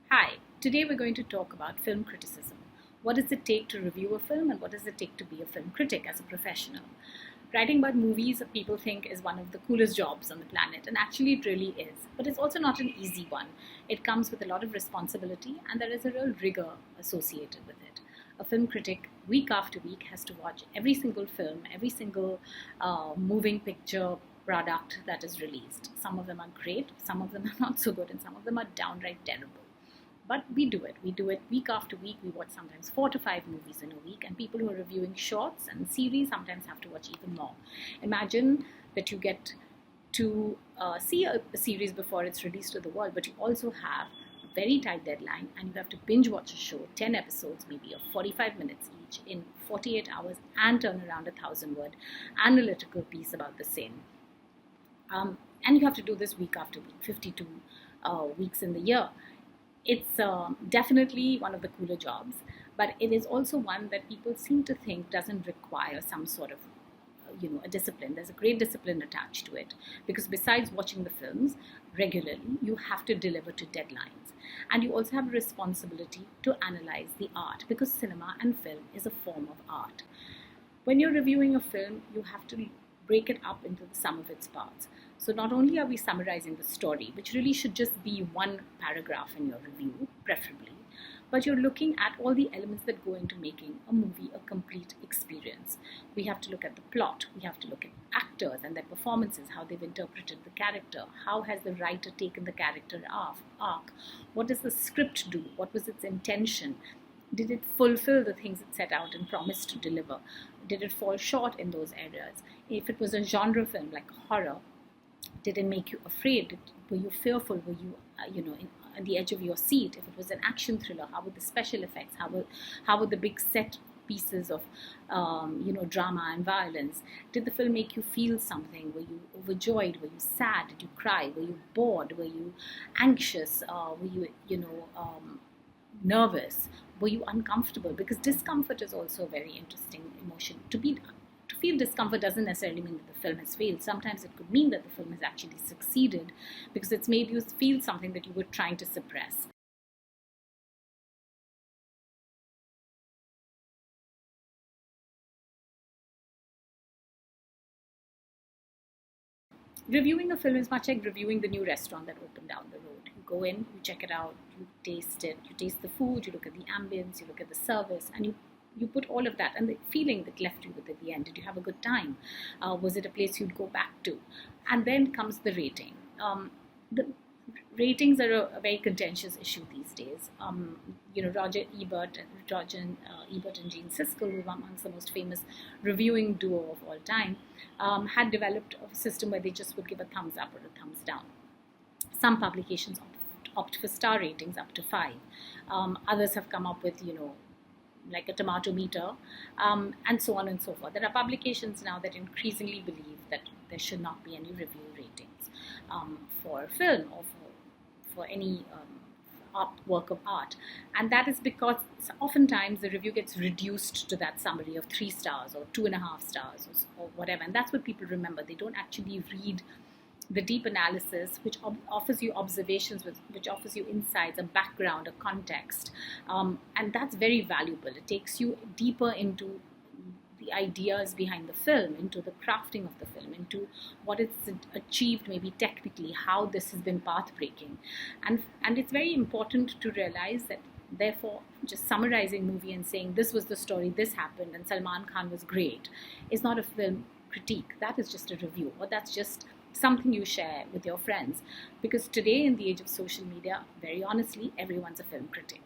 Hi, today we're going to talk about film criticism. What does it take to review a film and what does it take to be a film critic as a professional? Writing about movies, people think, is one of the coolest jobs on the planet, and actually it really is. But it's also not an easy one. It comes with a lot of responsibility and there is a real rigor associated with it. A film critic, week after week, has to watch every single film, every single moving picture product that is released. Some of them are great, some of them are not so good, and some of them are downright terrible. But we do it. We do it week after week. We watch sometimes 4 to 5 movies in a week, and people who are reviewing shorts and series sometimes have to watch even more. Imagine that you get to see a series before it's released to the world, but you also have a very tight deadline, and you have to binge watch a show, 10 episodes maybe of 45 minutes each in 48 hours, and turn around 1,000-word analytical piece about the same. And you have to do this week after week, 52 weeks in the year. It's definitely one of the cooler jobs, but it is also one that people seem to think doesn't require some sort of, a discipline. There's a great discipline attached to it because besides watching the films regularly, you have to deliver to deadlines. And you also have a responsibility to analyze the art because cinema and film is a form of art. When you're reviewing a film, you have to break it up into the sum of its parts. So not only are we summarizing the story, which really should just be one paragraph in your review, preferably, but you're looking at all the elements that go into making a movie a complete experience. We have to look at the plot, we have to look at actors and their performances, how they've interpreted the character, how has the writer taken the character arc, what does the script do, what was its intention, did it fulfill the things it set out and promised to deliver? Did it fall short in those areas? If it was a genre film like horror, did it make you afraid? Were you fearful? Were you, on the edge of your seat? If it was an action thriller, how were the special effects? How were the big set pieces of, drama and violence? Did the film make you feel something? Were you overjoyed? Were you sad? Did you cry? Were you bored? Were you anxious? Were you, nervous? Were you uncomfortable? Because discomfort is also a very interesting emotion. To feel discomfort doesn't necessarily mean that the film has failed. Sometimes it could mean that the film has actually succeeded because it's made you feel something that you were trying to suppress. Reviewing a film is much like reviewing the new restaurant that opened down the road. You go in, you check it out, you taste it, you taste the food, you look at the ambience, you look at the service, and you put all of that and the feeling that left you with at the end. Did you have a good time? Was it a place you'd go back to? And then comes the rating. The ratings are a very contentious issue these days. Roger Ebert and Gene Siskel, who are amongst the most famous reviewing duo of all time, had developed a system where they just would give a thumbs up or a thumbs down. Some publications opt for star ratings up to 5. Others have come up with, like a tomato meter, and so on and so forth. There are publications now that increasingly believe that there should not be any review ratings for film or for any work of art. And that is because oftentimes the review gets reduced to that summary of 3 stars or 2.5 stars or whatever. And that's what people remember. They don't actually read the deep analysis, which offers you observations, which offers you insights, a background, a context. And that's very valuable. It takes you deeper into the ideas behind the film, into the crafting of the film, into what it's achieved maybe technically, how this has been path-breaking. And it's very important to realize that, therefore, just summarizing movie and saying this was the story, this happened, and Salman Khan was great, is not a film critique. That is just a review, or that's just something you share with your friends. Because today, in the age of social media, very honestly, everyone's a film critic.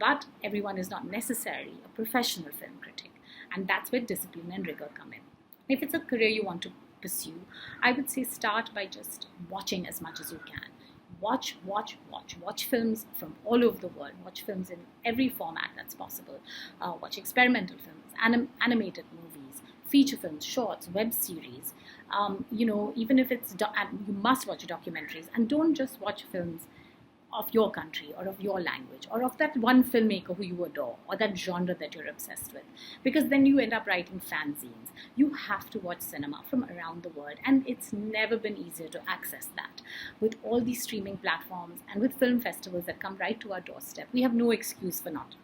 But everyone is not necessarily a professional film critic. And that's where discipline and rigor come in. If it's a career you want to pursue, I would say start by just watching as much as you can. Watch films from all over the world. Watch films in every format that's possible. Watch experimental films, animated movies, feature films, shorts, web series. Even if it's you must watch documentaries, and don't just watch films of your country or of your language or of that one filmmaker who you adore or that genre that you're obsessed with, because then you end up writing fanzines. You have to watch cinema from around the world, and it's never been easier to access that. With all these streaming platforms and with film festivals that come right to our doorstep, we have no excuse for not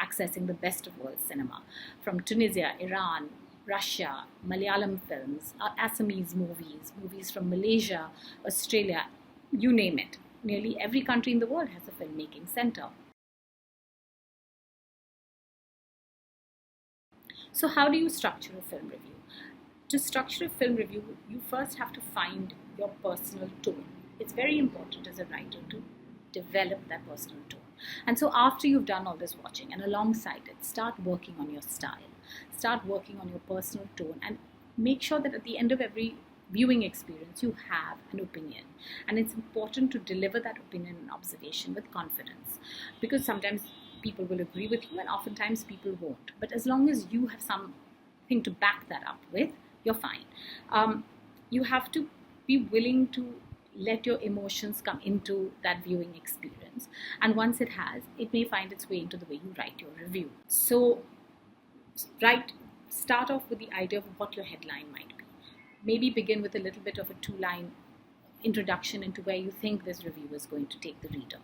accessing the best of world cinema, from Tunisia, Iran, Russia, Malayalam films, Assamese movies, movies from Malaysia, Australia, you name it. Nearly every country in the world has a filmmaking center. So how do you structure a film review? To structure a film review, you first have to find your personal tone. It's very important as a writer to develop that personal tone. And so after you've done all this watching, and alongside it, start working on your style. Start working on your personal tone, and make sure that at the end of every viewing experience, you have an opinion. And it's important to deliver that opinion and observation with confidence, because sometimes people will agree with you and oftentimes people won't. But as long as you have something to back that up with, you're fine. You have to be willing to let your emotions come into that viewing experience. And once it has, it may find its way into the way you write your review. So start off with the idea of what your headline might be. Maybe begin with a little bit of a 2-line introduction into where you think this review is going to take the reader.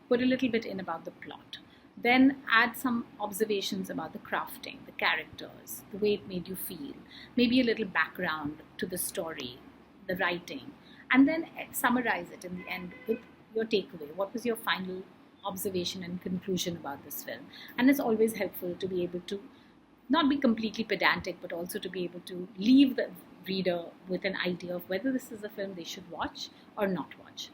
Put a little bit in about the plot. Then add some observations about the crafting, the characters, the way it made you feel, maybe a little background to the story, the writing, and then summarize it in the end with your takeaway. What was your final observation and conclusion about this film? And it's always helpful to be able to not be completely pedantic, but also to be able to leave the reader with an idea of whether this is a film they should watch or not watch.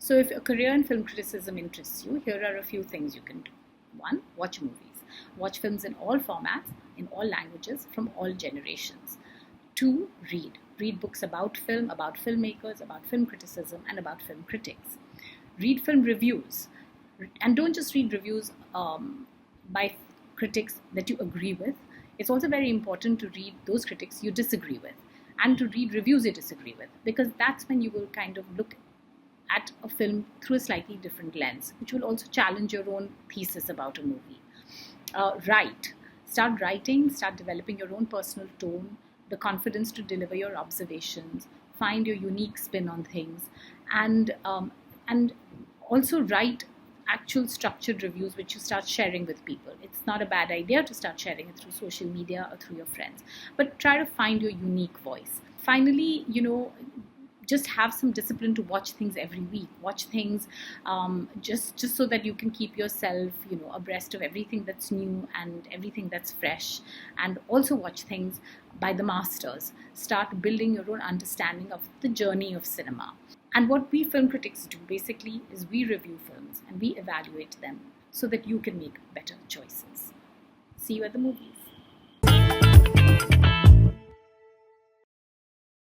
So if a career in film criticism interests you, here are a few things you can do. 1. Watch movies. Watch films in all formats, in all languages, from all generations. 2. Read. Read books about film, about filmmakers, about film criticism, and about film critics. Read film reviews. And don't just read reviews by critics that you agree with. It's also very important to read those critics you disagree with, and to read reviews you disagree with, because that's when you will kind of look at a film through a slightly different lens, which will also challenge your own thesis about a movie. Write. Start writing, start developing your own personal tone, the confidence to deliver your observations, find your unique spin on things, and also write actual structured reviews which you start sharing with people. It's not a bad idea to start sharing it through social media or through your friends, but try to find your unique voice. Finally, just have some discipline to watch things every week. Watch things just so that you can keep yourself, abreast of everything that's new and everything that's fresh. And also watch things by the masters. Start building your own understanding of the journey of cinema. And what we film critics do basically is we review films and we evaluate them so that you can make better choices. See you at the movies.